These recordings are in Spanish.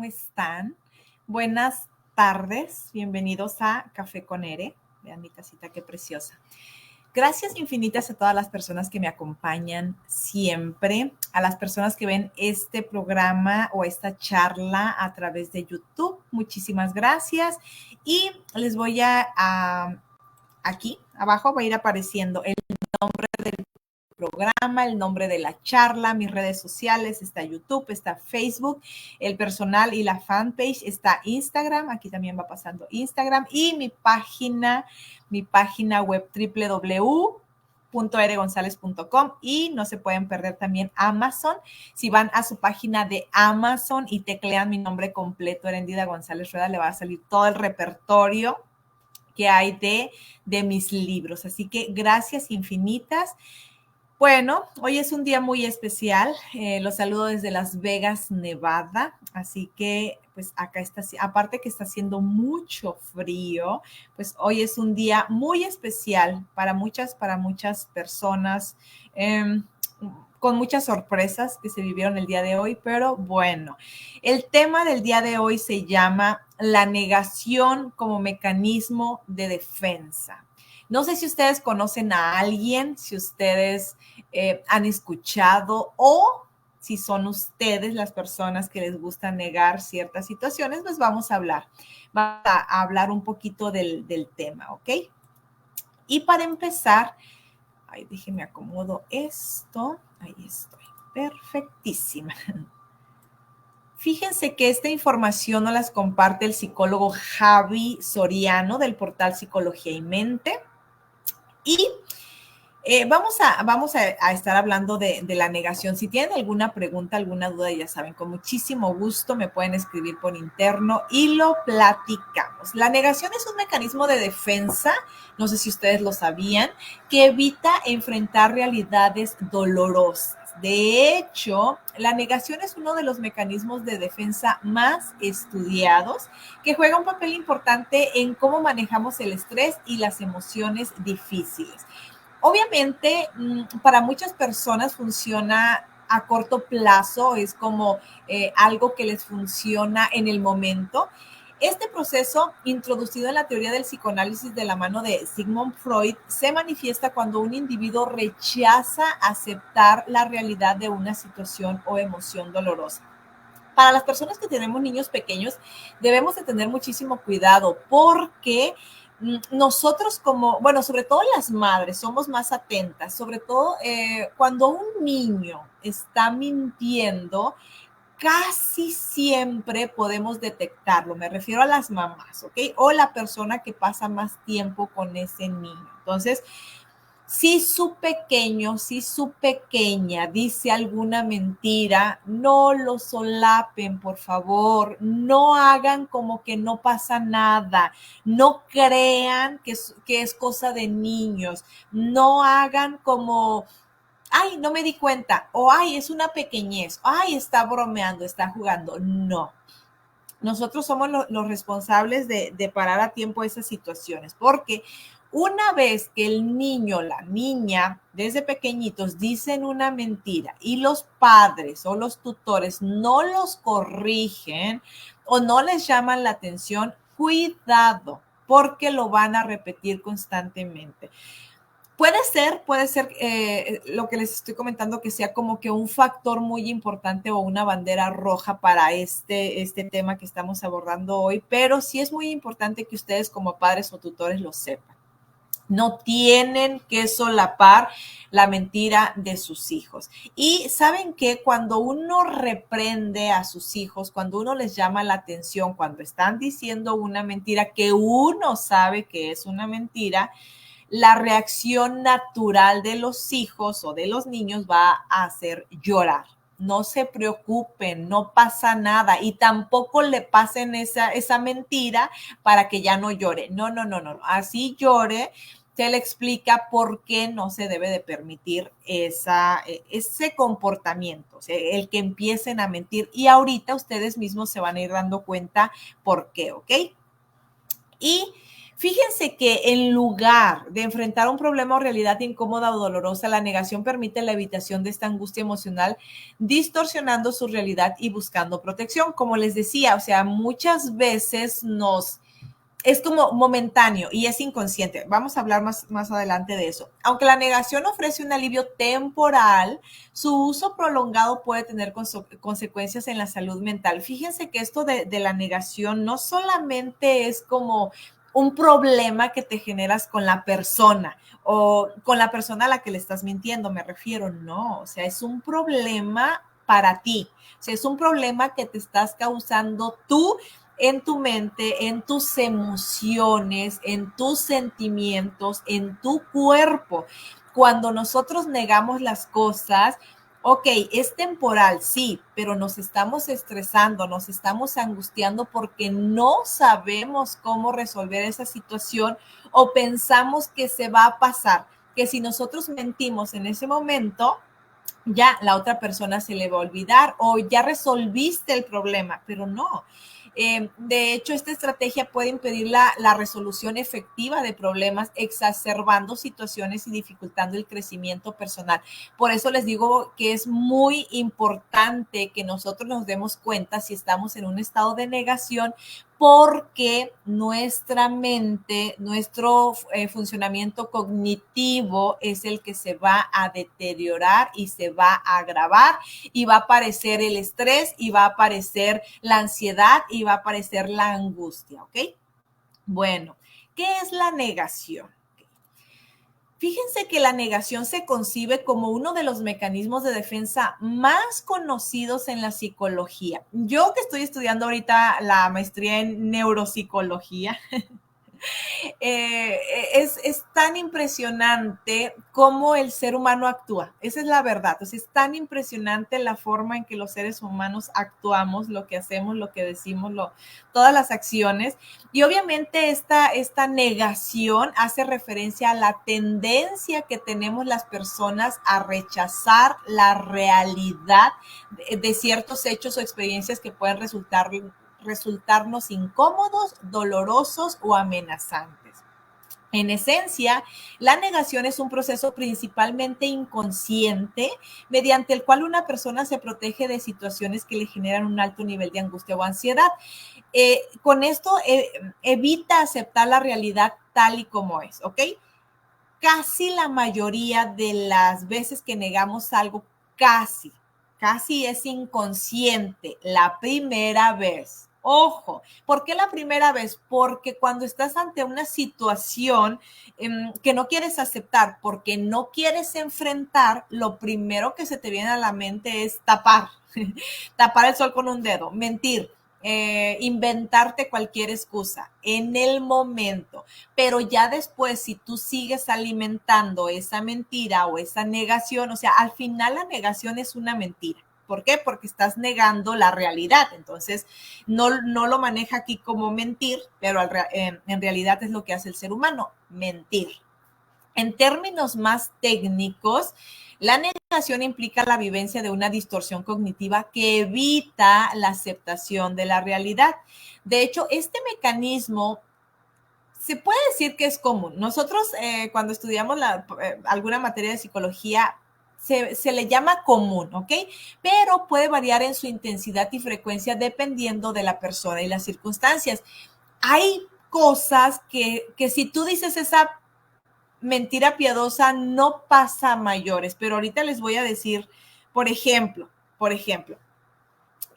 están? Buenas tardes, bienvenidos a Café con Ere. Vean mi tacita, qué preciosa. Gracias infinitas a todas las personas que me acompañan siempre, a las personas que ven este programa o esta charla a través de YouTube. Muchísimas gracias. Y les voy aquí abajo va a ir apareciendo el nombre del programa, el nombre de la charla, mis redes sociales, está YouTube, está Facebook, el personal y la fanpage, está Instagram, aquí también va pasando Instagram, y mi página web www.eregonzalez.com, y no se pueden perder también Amazon. Si van a su página de Amazon y teclean mi nombre completo, Erendida González Rueda, le va a salir todo el repertorio que hay de mis libros. Así que gracias infinitas. Bueno, hoy es un día muy especial. Los saludo desde Las Vegas, Nevada. Así que, pues acá está, aparte que está haciendo mucho frío, pues hoy es un día muy especial para muchas personas, con muchas sorpresas que se vivieron el día de hoy. Pero bueno, el tema del día de hoy se llama la negación como mecanismo de defensa. No sé si ustedes conocen a alguien, si ustedes han escuchado o si son ustedes las personas que les gusta negar ciertas situaciones, pues vamos a hablar un poquito del tema, ¿ok? Y para empezar, déjenme acomodo esto, ahí estoy, perfectísima. Fíjense que esta información nos las comparte el psicólogo Javi Soriano del portal Psicología y Mente. Y vamos a estar hablando de la negación. Si tienen alguna pregunta, alguna duda, ya saben, con muchísimo gusto me pueden escribir por interno y lo platicamos. La negación es un mecanismo de defensa, no sé si ustedes lo sabían, que evita enfrentar realidades dolorosas. De hecho, la negación es uno de los mecanismos de defensa más estudiados, que juega un papel importante en cómo manejamos el estrés y las emociones difíciles. Obviamente, para muchas personas funciona a corto plazo, es como algo que les funciona en el momento. Este proceso, introducido en la teoría del psicoanálisis de la mano de Sigmund Freud, se manifiesta cuando un individuo rechaza aceptar la realidad de una situación o emoción dolorosa. Para las personas que tenemos niños pequeños, debemos de tener muchísimo cuidado porque nosotros sobre todo las madres, somos más atentas, sobre todo cuando un niño está mintiendo, casi siempre podemos detectarlo. Me refiero a las mamás, ¿ok? O la persona que pasa más tiempo con ese niño. Entonces, si su pequeña dice alguna mentira, no lo solapen, por favor. No hagan como que no pasa nada. No crean que es cosa de niños. No hagan como, ay, no me di cuenta. O, ay, es una pequeñez. Ay, está bromeando, está jugando. No. Nosotros somos los responsables de parar a tiempo esas situaciones, porque una vez que el niño, la niña, desde pequeñitos dicen una mentira y los padres o los tutores no los corrigen o no les llaman la atención, cuidado, porque lo van a repetir constantemente. Puede ser lo que les estoy comentando, que sea como que un factor muy importante o una bandera roja para este tema que estamos abordando hoy, pero sí es muy importante que ustedes como padres o tutores lo sepan. No tienen que solapar la mentira de sus hijos. Y saben que cuando uno reprende a sus hijos, cuando uno les llama la atención, cuando están diciendo una mentira que uno sabe que es una mentira, la reacción natural de los hijos o de los niños va a hacer llorar. No se preocupen, no pasa nada y tampoco le pasen esa mentira para que ya no llore. No. Así llore, se le explica por qué no se debe de permitir ese comportamiento, o sea, el que empiecen a mentir. Y ahorita ustedes mismos se van a ir dando cuenta por qué, ¿ok? Y Fíjense que en lugar de enfrentar un problema o realidad incómoda o dolorosa, la negación permite la evitación de esta angustia emocional, distorsionando su realidad y buscando protección. Como les decía, o sea, muchas veces es como momentáneo y es inconsciente. Vamos a hablar más adelante de eso. Aunque la negación ofrece un alivio temporal, su uso prolongado puede tener consecuencias en la salud mental. Fíjense que esto de la negación no solamente es como un problema que te generas con la persona o con la persona a la que le estás mintiendo, me refiero, no, o sea, es un problema para ti, o sea, es un problema que te estás causando tú en tu mente, en tus emociones, en tus sentimientos, en tu cuerpo. Cuando nosotros negamos las cosas, ok, es temporal, sí, pero nos estamos estresando, nos estamos angustiando porque no sabemos cómo resolver esa situación o pensamos que se va a pasar, que si nosotros mentimos en ese momento, ya la otra persona se le va a olvidar o ya resolviste el problema, pero no. De hecho, esta estrategia puede impedir la resolución efectiva de problemas, exacerbando situaciones y dificultando el crecimiento personal. Por eso les digo que es muy importante que nosotros nos demos cuenta si estamos en un estado de negación, porque nuestra mente, nuestro funcionamiento cognitivo es el que se va a deteriorar y se va a agravar y va a aparecer el estrés y va a aparecer la ansiedad y va a aparecer la angustia, ¿ok? Bueno, ¿qué es la negación? Fíjense que la negación se concibe como uno de los mecanismos de defensa más conocidos en la psicología. Yo que estoy estudiando ahorita la maestría en neuropsicología, es tan impresionante cómo el ser humano actúa. Esa es la verdad. O sea, es tan impresionante la forma en que los seres humanos actuamos, lo que hacemos, lo que decimos, todas las acciones. Y obviamente esta negación hace referencia a la tendencia que tenemos las personas a rechazar la realidad de ciertos hechos o experiencias que pueden resultarnos incómodos, dolorosos o amenazantes. En esencia, la negación es un proceso principalmente inconsciente mediante el cual una persona se protege de situaciones que le generan un alto nivel de angustia o ansiedad. Con esto evita aceptar la realidad tal y como es, ¿ok? Casi la mayoría de las veces que negamos algo, casi es inconsciente la primera vez. Ojo, ¿por qué la primera vez? Porque cuando estás ante una situación que no quieres aceptar, porque no quieres enfrentar, lo primero que se te viene a la mente es tapar, tapar el sol con un dedo, mentir, inventarte cualquier excusa en el momento. Pero ya después, si tú sigues alimentando esa mentira o esa negación, o sea, al final la negación es una mentira. ¿Por qué? Porque estás negando la realidad. Entonces, no lo maneja aquí como mentir, pero en realidad es lo que hace el ser humano, mentir. En términos más técnicos, la negación implica la vivencia de una distorsión cognitiva que evita la aceptación de la realidad. De hecho, este mecanismo se puede decir que es común. Nosotros cuando estudiamos alguna materia de psicología, se le llama común, ¿ok? Pero puede variar en su intensidad y frecuencia dependiendo de la persona y las circunstancias. Hay cosas que si tú dices esa mentira piadosa no pasa a mayores, pero ahorita les voy a decir, por ejemplo,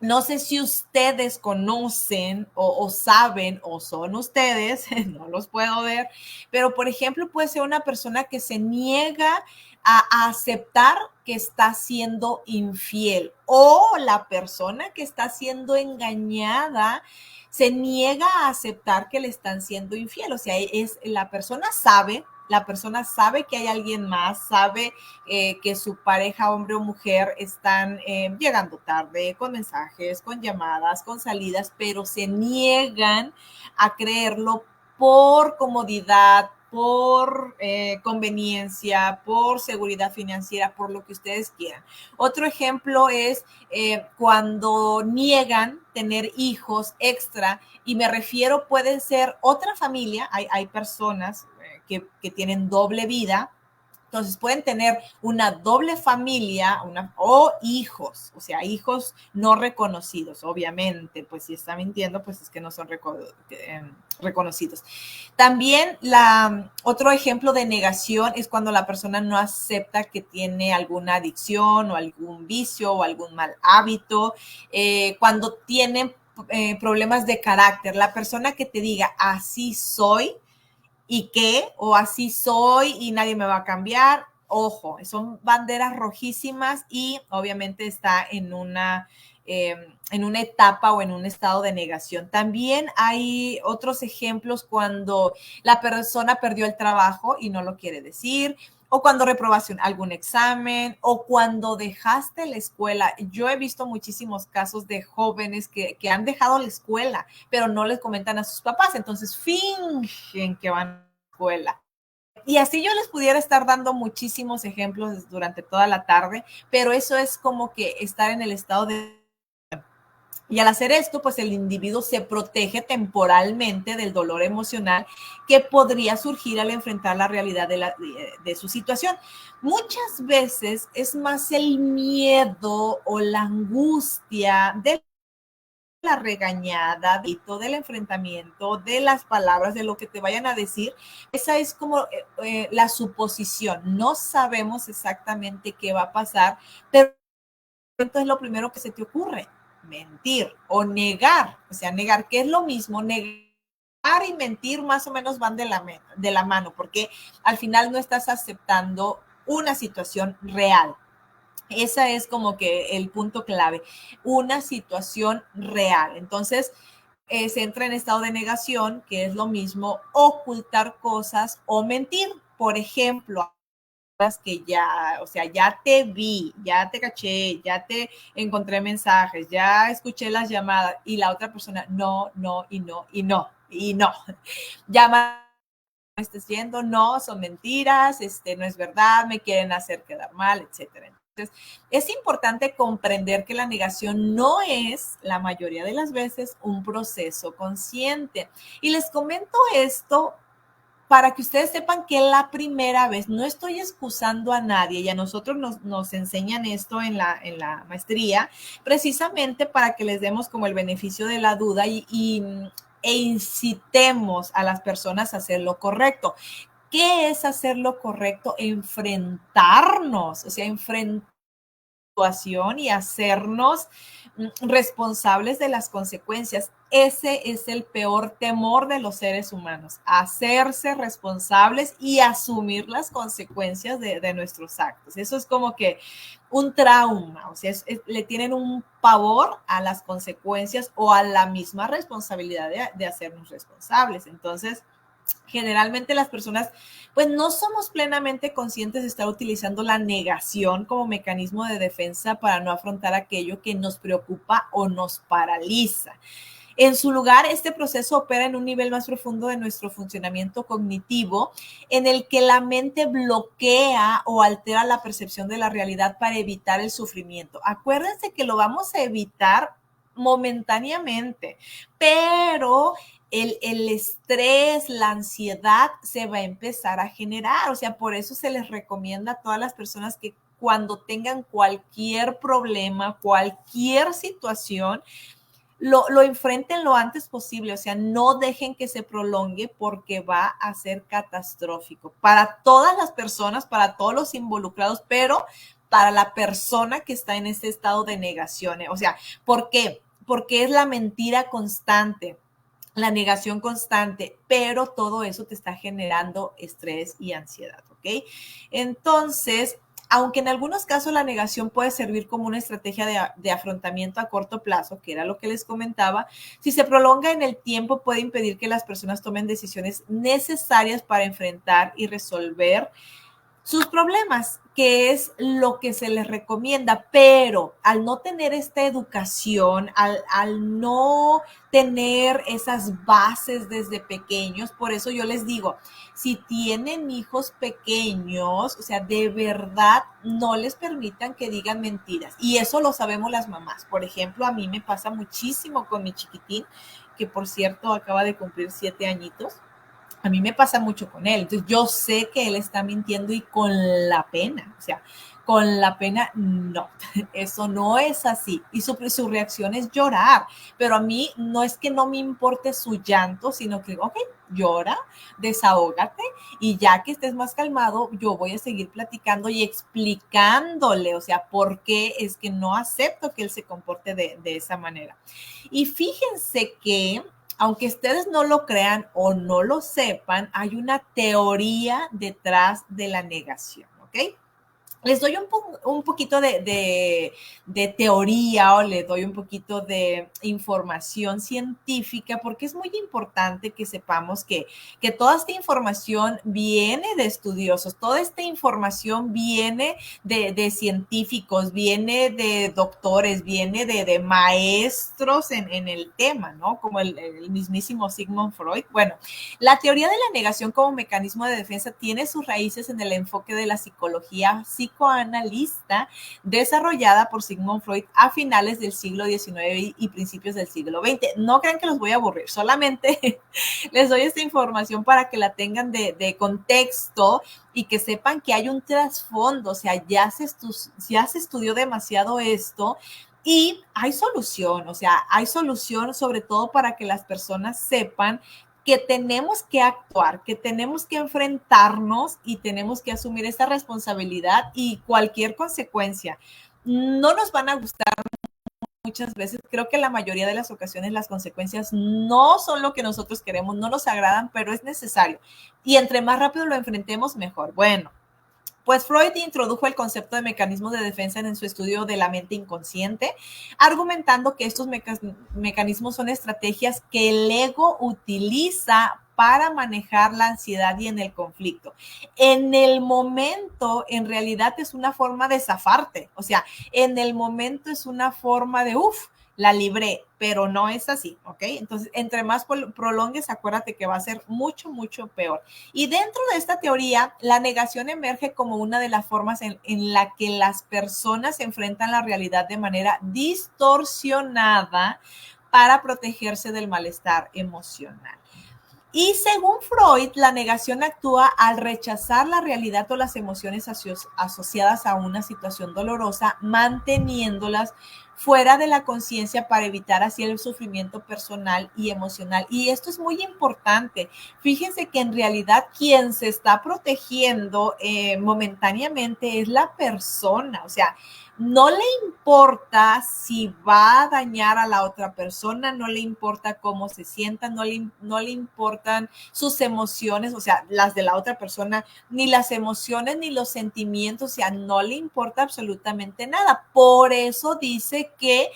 no sé si ustedes conocen o saben o son ustedes, no los puedo ver, pero por ejemplo puede ser una persona que se niega a aceptar que está siendo infiel o la persona que está siendo engañada se niega a aceptar que le están siendo infiel. O sea, la persona sabe que hay alguien más, sabe que su pareja, hombre o mujer, están llegando tarde con mensajes, con llamadas, con salidas, pero se niegan a creerlo por comodidad, por conveniencia, por seguridad financiera, por lo que ustedes quieran. Otro ejemplo es cuando niegan tener hijos extra, y me refiero, pueden ser otra familia, hay personas que tienen doble vida. Entonces pueden tener una doble familia o hijos, o sea, hijos no reconocidos, obviamente, pues si está mintiendo, pues es que no son reconocidos. También otro ejemplo de negación es cuando la persona no acepta que tiene alguna adicción o algún vicio o algún mal hábito, cuando tienen problemas de carácter. La persona que te diga, así soy, ¿y qué? O así soy y nadie me va a cambiar. Ojo, son banderas rojísimas y obviamente está en una etapa o en un estado de negación. También hay otros ejemplos cuando la persona perdió el trabajo y no lo quiere decir, o cuando reprobaste algún examen, o cuando dejaste la escuela. Yo he visto muchísimos casos de jóvenes que han dejado la escuela, pero no les comentan a sus papás, entonces fingen que van a la escuela. Y así yo les pudiera estar dando muchísimos ejemplos durante toda la tarde, pero eso es como que estar en el estado de... Y al hacer esto, pues el individuo se protege temporalmente del dolor emocional que podría surgir al enfrentar la realidad de su situación. Muchas veces es más el miedo o la angustia de la regañada, de todo el enfrentamiento, de las palabras, de lo que te vayan a decir. Esa es como la suposición. No sabemos exactamente qué va a pasar, pero es lo primero que se te ocurre: mentir o negar. O sea, negar, que es lo mismo. Negar y mentir más o menos van de la mano, porque al final no estás aceptando una situación real. Esa es como que el punto clave, una situación real. Entonces, se entra en estado de negación, que es lo mismo ocultar cosas o mentir. Por ejemplo, que ya, o sea, ya te vi, ya te caché, ya te encontré mensajes, ya escuché las llamadas, y la otra persona no, no, y no, y no, y no. Llama, estés yendo, no, son mentiras, no es verdad, me quieren hacer quedar mal, etcétera. Entonces, es importante comprender que la negación no es, la mayoría de las veces, un proceso consciente. Y les comento esto para que ustedes sepan que la primera vez, no estoy excusando a nadie, y a nosotros nos enseñan esto en la maestría, precisamente para que les demos como el beneficio de la duda e incitemos a las personas a hacer lo correcto. ¿Qué es hacer lo correcto? Enfrentarnos, o sea, enfrentar y hacernos responsables de las consecuencias. Ese es el peor temor de los seres humanos: hacerse responsables y asumir las consecuencias de nuestros actos. Eso es como que un trauma, o sea, le tienen un pavor a las consecuencias o a la misma responsabilidad de hacernos responsables. Entonces, generalmente las personas pues no somos plenamente conscientes de estar utilizando la negación como mecanismo de defensa para no afrontar aquello que nos preocupa o nos paraliza. En su lugar, este proceso opera en un nivel más profundo de nuestro funcionamiento cognitivo, en el que la mente bloquea o altera la percepción de la realidad para evitar el sufrimiento. Acuérdense que lo vamos a evitar momentáneamente, pero el estrés, la ansiedad se va a empezar a generar. O sea, por eso se les recomienda a todas las personas que cuando tengan cualquier problema, cualquier situación, lo enfrenten lo antes posible. O sea, no dejen que se prolongue, porque va a ser catastrófico para todas las personas, para todos los involucrados, pero para la persona que está en este estado de negación. O sea, ¿por qué? Porque es la mentira constante, la negación constante, pero todo eso te está generando estrés y ansiedad, ¿ok? Entonces, aunque en algunos casos la negación puede servir como una estrategia de afrontamiento a corto plazo, que era lo que les comentaba, si se prolonga en el tiempo puede impedir que las personas tomen decisiones necesarias para enfrentar y resolver sus problemas, que es lo que se les recomienda, pero al no tener esta educación, al no tener esas bases desde pequeños, por eso yo les digo, si tienen hijos pequeños, o sea, de verdad no les permitan que digan mentiras. Y eso lo sabemos las mamás. Por ejemplo, a mí me pasa muchísimo con mi chiquitín, que por cierto acaba de cumplir 7 añitos. A mí me pasa mucho con él. Entonces yo sé que él está mintiendo y con la pena, o sea, con la pena, no, eso no es así. Y su reacción es llorar, pero a mí no es que no me importe su llanto, sino que, ok, llora, desahógate y ya que estés más calmado, yo voy a seguir platicando y explicándole, o sea, por qué es que no acepto que él se comporte de esa manera. Y fíjense que aunque ustedes no lo crean o no lo sepan, hay una teoría detrás de la negación, ¿ok? Les doy un poquito de teoría o les doy un poquito de información científica porque es muy importante que sepamos que toda esta información viene de estudiosos, toda esta información viene de científicos, viene de doctores, viene de maestros en el tema, ¿no? Como el mismísimo Sigmund Freud. Bueno, la teoría de la negación como mecanismo de defensa tiene sus raíces en el enfoque de la psicología psicoanalista desarrollada por Sigmund Freud a finales del siglo XIX y principios del siglo XX. No crean que los voy a aburrir, solamente les doy esta información para que la tengan de contexto y que sepan que hay un trasfondo, o sea, ya se estudió demasiado esto y hay solución, o sea, hay solución sobre todo para que las personas sepan que tenemos que actuar, que tenemos que enfrentarnos y tenemos que asumir esa responsabilidad y cualquier consecuencia. No nos van a gustar muchas veces, creo que la mayoría de las ocasiones las consecuencias no son lo que nosotros queremos, no nos agradan, pero es necesario. Y entre más rápido lo enfrentemos, mejor. Bueno, pues Freud introdujo el concepto de mecanismos de defensa en su estudio de la mente inconsciente, argumentando que estos mecanismos son estrategias que el ego utiliza para manejar la ansiedad y en el conflicto. En el momento, en realidad es una forma de zafarte, o sea, en el momento es una forma de, la libré, pero no es así, ¿ok? Entonces, entre más prolongues, acuérdate que va a ser mucho, mucho peor. Y dentro de esta teoría, la negación emerge como una de las formas en la que las personas enfrentan la realidad de manera distorsionada para protegerse del malestar emocional. Y según Freud, la negación actúa al rechazar la realidad o las emociones asociadas a una situación dolorosa, manteniéndolas fuera de la conciencia para evitar así el sufrimiento personal y emocional. Y esto es muy importante. Fíjense que en realidad quien se está protegiendo momentáneamente es la persona. O sea, no le importa si va a dañar a la otra persona, no le importa cómo se sienta, no le importan sus emociones, o sea, las de la otra persona, ni las emociones ni los sentimientos, o sea, no le importa absolutamente nada. Por eso dice que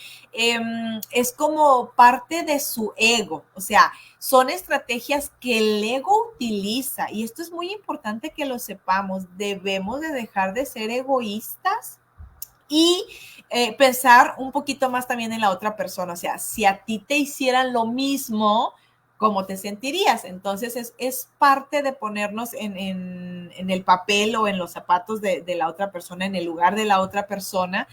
es como parte de su ego, o sea, son estrategias que el ego utiliza y esto es muy importante que lo sepamos. Debemos de dejar de ser egoístas y pensar un poquito más también en la otra persona. O sea, si a ti te hicieran lo mismo, ¿cómo te sentirías? Entonces es parte de ponernos en el papel o en los zapatos de la otra persona, en el lugar de la otra persona,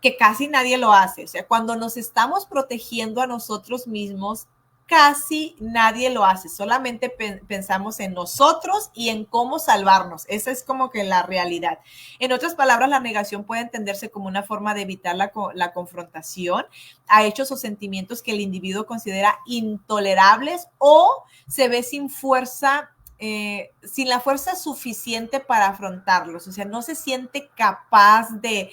que casi nadie lo hace. O sea, cuando nos estamos protegiendo a nosotros mismos, casi nadie lo hace. Solamente pensamos en nosotros y en cómo salvarnos. Esa es como que la realidad. En otras palabras, la negación puede entenderse como una forma de evitar la confrontación a hechos o sentimientos que el individuo considera intolerables o se ve sin la fuerza suficiente para afrontarlos, o sea, no se siente capaz de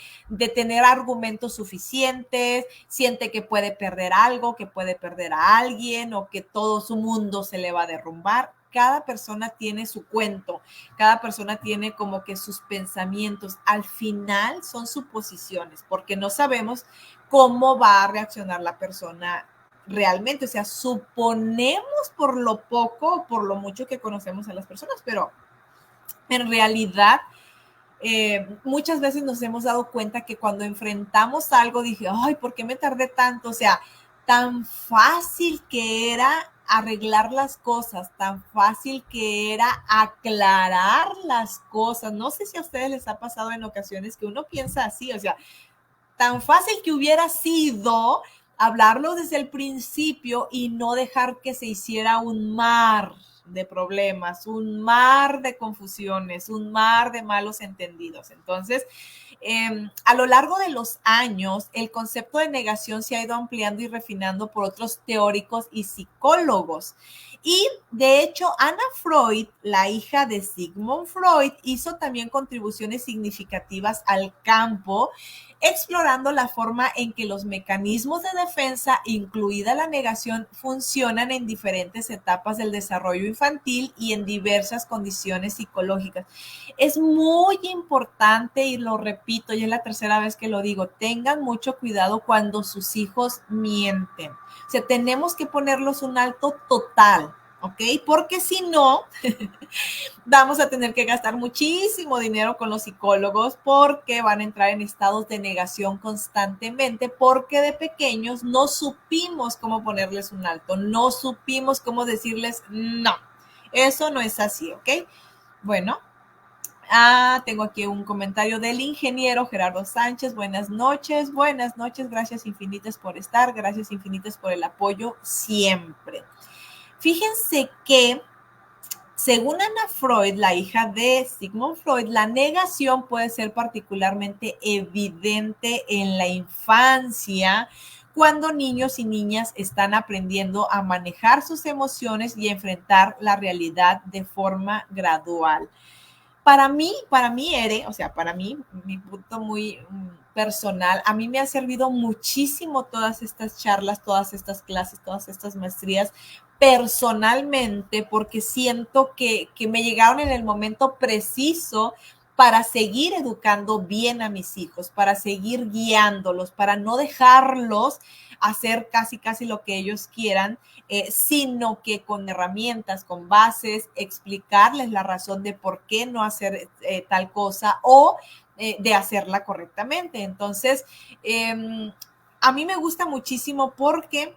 tener argumentos suficientes, siente que puede perder algo, que puede perder a alguien o que todo su mundo se le va a derrumbar. Cada persona tiene su cuento, cada persona tiene como que sus pensamientos. Al final son suposiciones, porque no sabemos cómo va a reaccionar la persona realmente. O sea, suponemos por lo poco o por lo mucho que conocemos a las personas, pero en realidad muchas veces nos hemos dado cuenta que cuando enfrentamos algo dije, ay, ¿por qué me tardé tanto? O sea, tan fácil que era arreglar las cosas, tan fácil que era aclarar las cosas. No sé si a ustedes les ha pasado en ocasiones que uno piensa así, o sea, tan fácil que hubiera sido hablarlo desde el principio y no dejar que se hiciera un mar de problemas, un mar de confusiones, un mar de malos entendidos. Entonces, a lo largo de los años, el concepto de negación se ha ido ampliando y refinando por otros teóricos y psicólogos. Y de hecho, Anna Freud, la hija de Sigmund Freud, hizo también contribuciones significativas al campo, explorando la forma en que los mecanismos de defensa, incluida la negación, funcionan en diferentes etapas del desarrollo infantil y en diversas condiciones psicológicas. Es muy importante, y lo repito, y es la tercera vez que lo digo, tengan mucho cuidado cuando sus hijos mienten. O sea, tenemos que ponerlos un alto total, ¿ok? Porque si no, vamos a tener que gastar muchísimo dinero con los psicólogos porque van a entrar en estados de negación constantemente porque de pequeños no supimos cómo ponerles un alto, no supimos cómo decirles no. Eso no es así, ¿ok? Bueno, tengo aquí un comentario del ingeniero Gerardo Sánchez. Buenas noches, gracias infinitas por estar, gracias infinitas por el apoyo siempre. Fíjense que según Anna Freud, la hija de Sigmund Freud, la negación puede ser particularmente evidente en la infancia, cuando niños y niñas están aprendiendo a manejar sus emociones y enfrentar la realidad de forma gradual. Ere, o sea, para mí, mi punto muy personal, a mí me ha servido muchísimo todas estas charlas, todas estas clases, todas estas maestrías, personalmente, porque siento que me llegaron en el momento preciso para seguir educando bien a mis hijos, para seguir guiándolos, para no dejarlos hacer casi lo que ellos quieran, sino que con herramientas, con bases, explicarles la razón de por qué no hacer tal cosa o de hacerla correctamente. Entonces, a mí me gusta muchísimo porque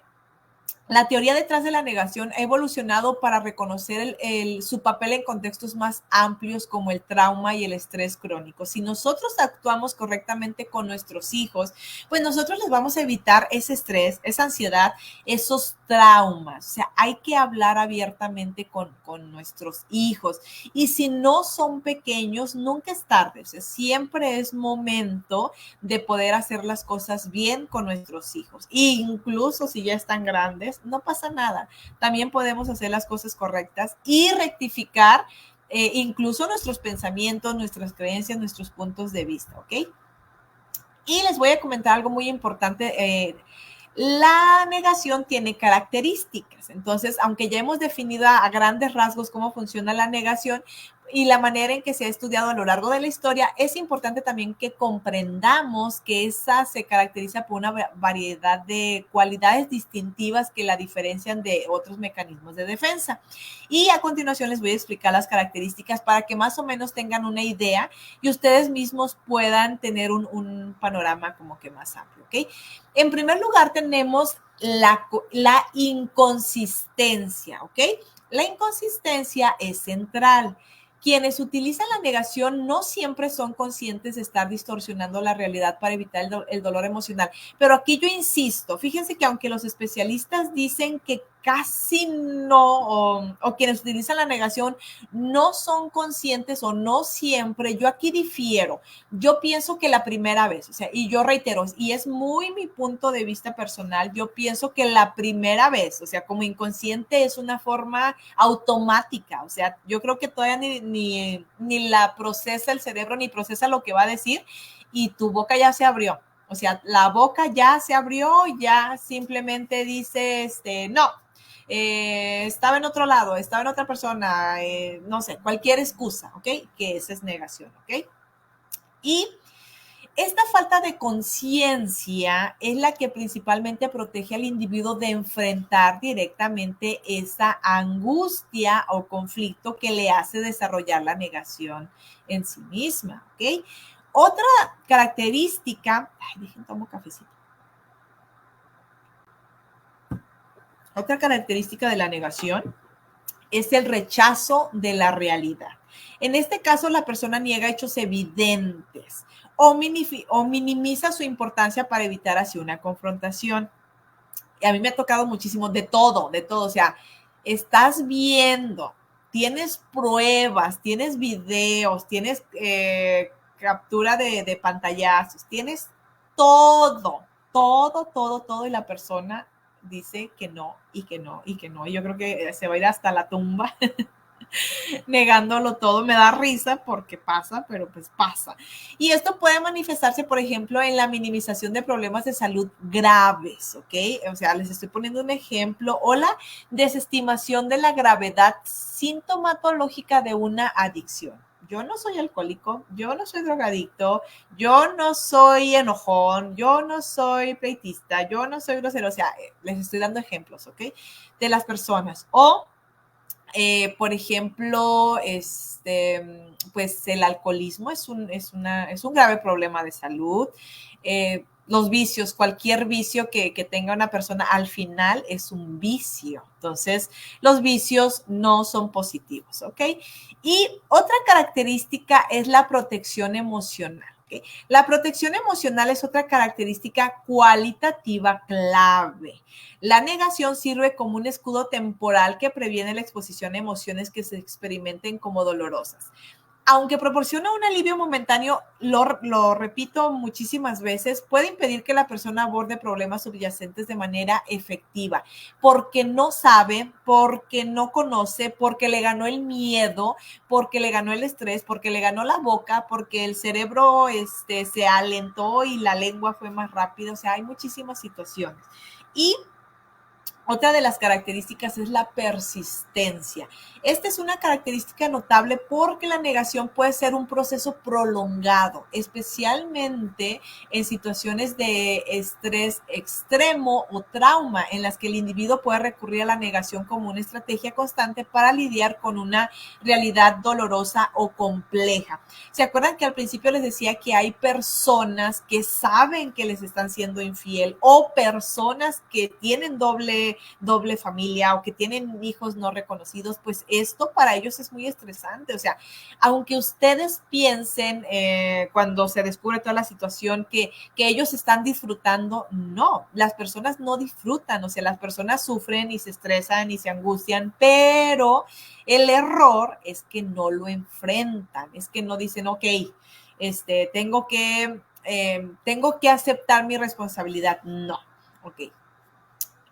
la teoría detrás de la negación ha evolucionado para reconocer su papel en contextos más amplios como el trauma y el estrés crónico. Si nosotros actuamos correctamente con nuestros hijos, pues nosotros les vamos a evitar ese estrés, esa ansiedad, esos traumas. O sea, hay que hablar abiertamente con nuestros hijos. Y si no son pequeños, nunca es tarde. O sea, siempre es momento de poder hacer las cosas bien con nuestros hijos. E incluso si ya están grandes, no pasa nada. También podemos hacer las cosas correctas y rectificar incluso nuestros pensamientos, nuestras creencias, nuestros puntos de vista, ¿ok? Y les voy a comentar algo muy importante. La negación tiene características. Entonces, aunque ya hemos definido a grandes rasgos cómo funciona la negación y la manera en que se ha estudiado a lo largo de la historia, es importante también que comprendamos que esa se caracteriza por una variedad de cualidades distintivas que la diferencian de otros mecanismos de defensa. Y a continuación les voy a explicar las características para que más o menos tengan una idea y ustedes mismos puedan tener un panorama como que más amplio, ¿ok? En primer lugar, tenemos la inconsistencia, ¿ok? La inconsistencia es central. Quienes utilizan la negación no siempre son conscientes de estar distorsionando la realidad para evitar el dolor emocional. Pero aquí yo insisto, fíjense que aunque los especialistas dicen que casi no, o quienes utilizan la negación no son conscientes o no siempre, yo aquí difiero. Yo pienso que la primera vez, o sea, y yo reitero, y es muy mi punto de vista personal, yo pienso que la primera vez, o sea, como inconsciente es una forma automática, o sea, yo creo que todavía ni la procesa el cerebro, ni procesa lo que va a decir, y tu boca ya se abrió. O sea, la boca ya se abrió, ya simplemente dice, no, estaba en otro lado, estaba en otra persona, no sé, cualquier excusa, ¿ok? Que esa es negación, ¿ok? Y Esta falta de conciencia es la que principalmente protege al individuo de enfrentar directamente esa angustia o conflicto que le hace desarrollar la negación en sí misma, ¿ok? Otra característica, dejen tomo cafecito. Otra característica de la negación es el rechazo de la realidad. En este caso, la persona niega hechos evidentes o minimiza su importancia para evitar así una confrontación. Y a mí me ha tocado muchísimo de todo, o sea, estás viendo, tienes pruebas, tienes videos, tienes captura de pantallazos, tienes todo, y la persona dice que no, y que no, y que no. Y yo creo que se va a ir hasta la tumba negándolo todo. Me da risa porque pasa, pero pues pasa. Y esto puede manifestarse, por ejemplo, en la minimización de problemas de salud graves, ¿ok? O sea, les estoy poniendo un ejemplo, o la desestimación de la gravedad sintomatológica de una adicción. Yo no soy alcohólico, yo no soy drogadicto, yo no soy enojón, yo no soy pleitista, yo no soy grosero. O sea, les estoy dando ejemplos, ¿ok? De las personas. O por ejemplo, pues el alcoholismo es un grave problema de salud. Los vicios, cualquier vicio que tenga una persona, al final es un vicio. Entonces, los vicios no son positivos, ¿ok? Y otra característica es la protección emocional. ¿Okay? La protección emocional es otra característica cualitativa clave. La negación sirve como un escudo temporal que previene la exposición a emociones que se experimenten como dolorosas. Aunque proporciona un alivio momentáneo, lo repito muchísimas veces, puede impedir que la persona aborde problemas subyacentes de manera efectiva, porque no sabe, porque no conoce, porque le ganó el miedo, porque le ganó el estrés, porque le ganó la boca, porque el cerebro se alentó y la lengua fue más rápida. O sea, hay muchísimas situaciones. Y otra de las características es la persistencia. Esta es una característica notable porque la negación puede ser un proceso prolongado, especialmente en situaciones de estrés extremo o trauma, en las que el individuo puede recurrir a la negación como una estrategia constante para lidiar con una realidad dolorosa o compleja. ¿Se acuerdan que al principio les decía que hay personas que saben que les están siendo infiel, o personas que tienen doble familia o que tienen hijos no reconocidos? Pues esto para ellos es muy estresante. O sea, aunque ustedes piensen cuando se descubre toda la situación que ellos están disfrutando, no, las personas no disfrutan. O sea, las personas sufren y se estresan y se angustian, pero el error es que no lo enfrentan, es que no dicen, ok, tengo que aceptar mi responsabilidad. No, ok.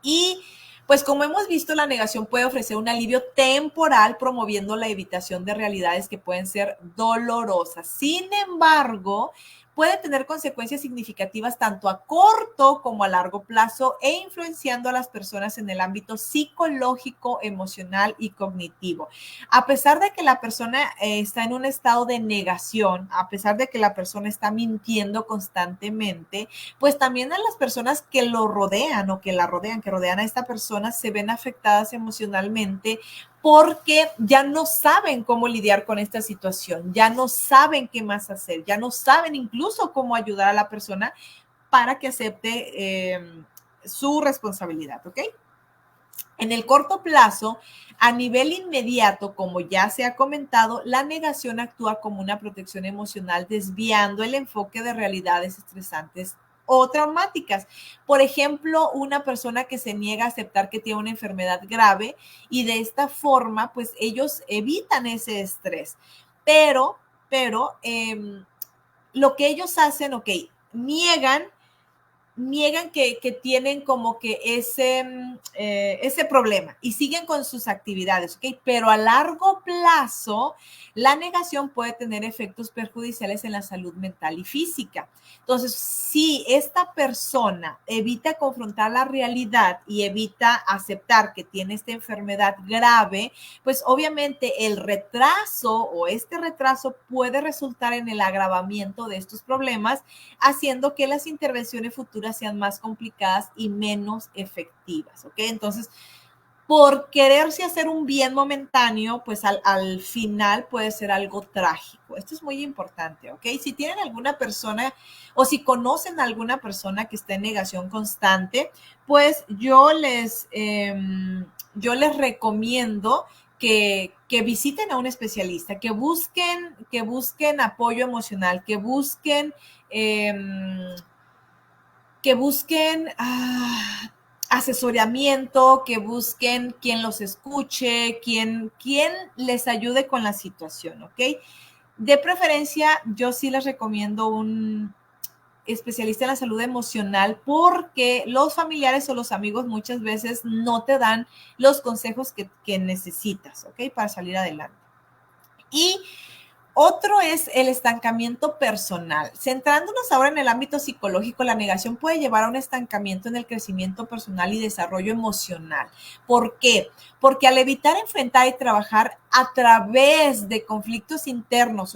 Y pues como hemos visto, la negación puede ofrecer un alivio temporal, promoviendo la evitación de realidades que pueden ser dolorosas. Sin embargo, puede tener consecuencias significativas tanto a corto como a largo plazo, e influenciando a las personas en el ámbito psicológico, emocional y cognitivo. A pesar de que la persona está en un estado de negación, a pesar de que la persona está mintiendo constantemente, pues también a las personas que lo rodean o que la rodean, que rodean a esta persona, se ven afectadas emocionalmente, porque ya no saben cómo lidiar con esta situación, ya no saben qué más hacer, ya no saben incluso cómo ayudar a la persona para que acepte su responsabilidad, ¿ok? En el corto plazo, a nivel inmediato, como ya se ha comentado, la negación actúa como una protección emocional, desviando el enfoque de realidades estresantes o traumáticas. Por ejemplo, una persona que se niega a aceptar que tiene una enfermedad grave, y de esta forma, pues ellos evitan ese estrés. Pero lo que ellos hacen, ok, niegan, niegan que tienen como que ese problema y siguen con sus actividades, ¿ok? Pero a largo plazo, la negación puede tener efectos perjudiciales en la salud mental y física. Entonces, si esta persona evita confrontar la realidad y evita aceptar que tiene esta enfermedad grave, pues obviamente el retraso o este retraso puede resultar en el agravamiento de estos problemas, haciendo que las intervenciones futuras sean más complicadas y menos efectivas, ¿ok? Entonces, por quererse hacer un bien momentáneo, pues al final puede ser algo trágico. Esto es muy importante, ¿ok? Si tienen alguna persona o si conocen a alguna persona que está en negación constante, pues yo les recomiendo que visiten a un especialista, que busquen apoyo emocional, eh, que busquen asesoramiento, que busquen quien los escuche, quien les ayude con la situación, ¿ok? De preferencia, yo sí les recomiendo un especialista en la salud emocional porque los familiares o los amigos muchas veces no te dan los consejos que necesitas, ¿ok? Para salir adelante. Y otro es el estancamiento personal. Centrándonos ahora en el ámbito psicológico, la negación puede llevar a un estancamiento en el crecimiento personal y desarrollo emocional. ¿Por qué? Porque al evitar enfrentar y trabajar a través de conflictos internos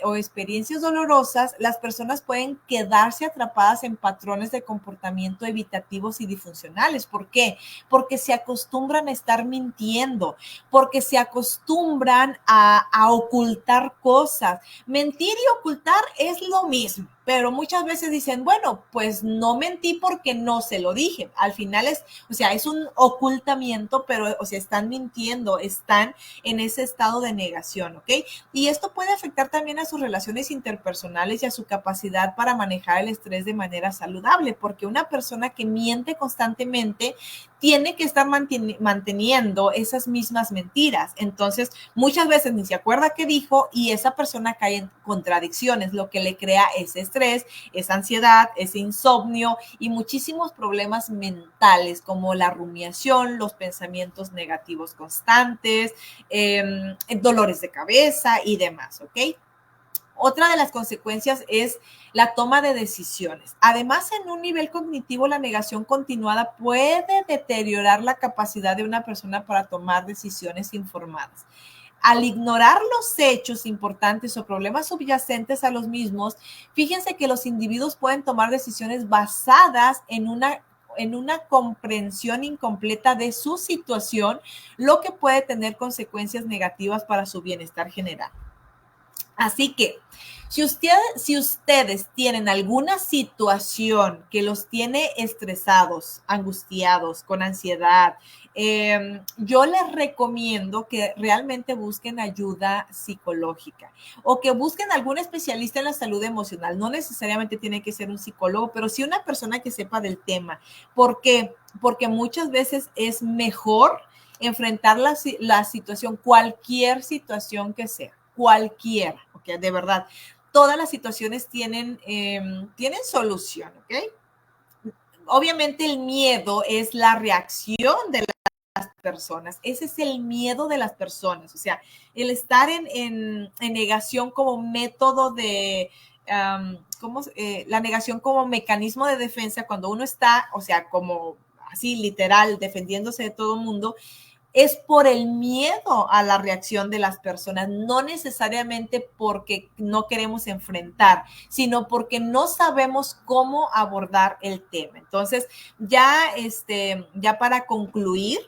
o experiencias dolorosas, las personas pueden quedarse atrapadas en patrones de comportamiento evitativos y disfuncionales. ¿Por qué? Porque se acostumbran a estar mintiendo, porque se acostumbran a ocultar cosas. Mentir y ocultar es lo mismo, pero muchas veces dicen, bueno, pues no mentí porque no se lo dije. Al final es un ocultamiento, pero, están mintiendo, están en ese estado de negación, ¿ok? Y esto puede afectar también a sus relaciones interpersonales y a su capacidad para manejar el estrés de manera saludable, porque una persona que miente constantemente tiene que estar manteniendo esas mismas mentiras. Entonces, muchas veces ni se acuerda qué dijo y esa persona cae en contradicciones, lo que le crea ese estrés, esa ansiedad, ese insomnio y muchísimos problemas mentales como la rumiación, los pensamientos negativos constantes, dolores de cabeza y demás, ¿ok? Otra de las consecuencias es la toma de decisiones. Además, en un nivel cognitivo, la negación continuada puede deteriorar la capacidad de una persona para tomar decisiones informadas. Al ignorar los hechos importantes o problemas subyacentes a los mismos, fíjense que los individuos pueden tomar decisiones basadas en una comprensión incompleta de su situación, lo que puede tener consecuencias negativas para su bienestar general. Así que si ustedes tienen alguna situación que los tiene estresados, angustiados, con ansiedad, yo les recomiendo que realmente busquen ayuda psicológica o que busquen algún especialista en la salud emocional. No necesariamente tiene que ser un psicólogo, pero sí una persona que sepa del tema. ¿Por qué? Porque muchas veces es mejor enfrentar la situación, cualquier situación que sea, cualquiera, ¿ok? De verdad, todas las situaciones tienen solución, ¿ok? Obviamente el miedo es la reacción de las personas, ese es el miedo de las personas, o sea, el estar en negación como método de, la negación como mecanismo de defensa, cuando uno está, o sea, como así literal, defendiéndose de todo el mundo, es por el miedo a la reacción de las personas, no necesariamente porque no queremos enfrentar, sino porque no sabemos cómo abordar el tema. Entonces, ya para concluir,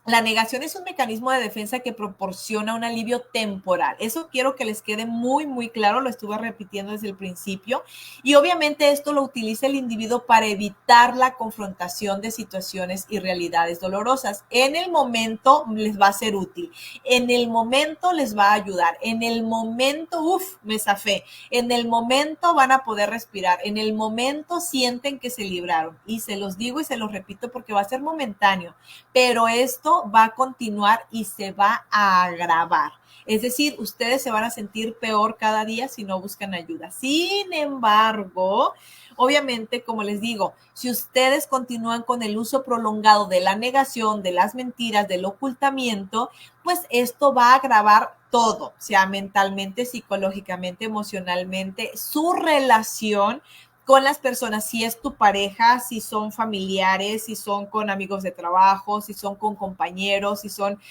la negación es un mecanismo de defensa que proporciona un alivio temporal. Eso quiero que les quede muy, muy claro, lo estuve repitiendo desde el principio. Y obviamente esto lo utiliza el individuo para evitar la confrontación de situaciones y realidades dolorosas. En el momento les va a ser útil, en el momento les va a ayudar, en el momento, me zafé, en el momento van a poder respirar, en el momento sienten que se libraron. Y se los digo y se los repito porque va a ser momentáneo, pero esto esto va a continuar y se va a agravar. Es decir, ustedes se van a sentir peor cada día si no buscan ayuda. Sin embargo, obviamente, como les digo, si ustedes continúan con el uso prolongado de la negación, de las mentiras, del ocultamiento, pues esto va a agravar todo, sea mentalmente, psicológicamente, emocionalmente, su relación con las personas, si es tu pareja, si son familiares, si son con amigos de trabajo, si son con compañeros, si son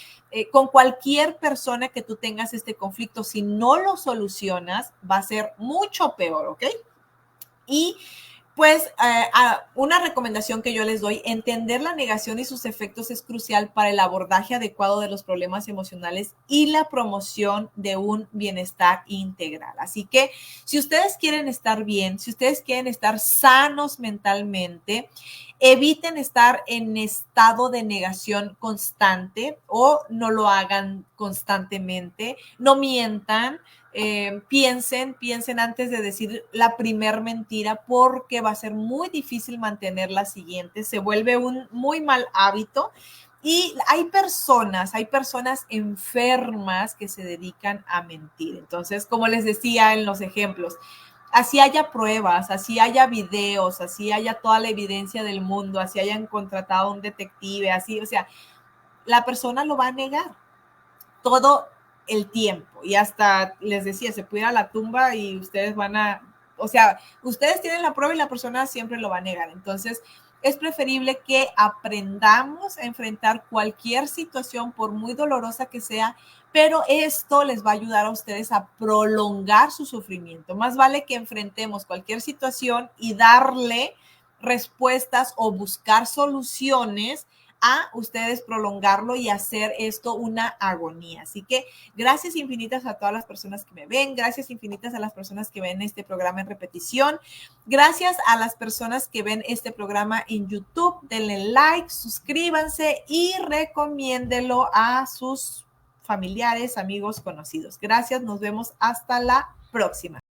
con cualquier persona que tú tengas este conflicto, si no lo solucionas, va a ser mucho peor, ¿ok? Y pues una recomendación que yo les doy, entender la negación y sus efectos es crucial para el abordaje adecuado de los problemas emocionales y la promoción de un bienestar integral. Así que si ustedes quieren estar bien, si ustedes quieren estar sanos mentalmente, eviten estar en estado de negación constante o no lo hagan constantemente, no mientan. Piensen antes de decir la primer mentira porque va a ser muy difícil mantener la siguiente. Se vuelve un muy mal hábito y hay personas enfermas que se dedican a mentir. Entonces, como les decía en los ejemplos, así haya pruebas, así haya videos, así haya toda la evidencia del mundo, así hayan contratado a un detective, así, o sea, la persona lo va a negar todo el tiempo. Y hasta les decía, se puede ir a la tumba y ustedes van a, o sea, ustedes tienen la prueba y la persona siempre lo va a negar. Entonces, es preferible que aprendamos a enfrentar cualquier situación, por muy dolorosa que sea, pero esto les va a ayudar a ustedes a prolongar su sufrimiento. Más vale que enfrentemos cualquier situación y darle respuestas o buscar soluciones a ustedes prolongarlo y hacer esto una agonía. Así que gracias infinitas a todas las personas que me ven, gracias infinitas a las personas que ven este programa en repetición, gracias a las personas que ven este programa en YouTube, denle like, suscríbanse y recomiéndelo a sus familiares, amigos, conocidos. Gracias, nos vemos hasta la próxima.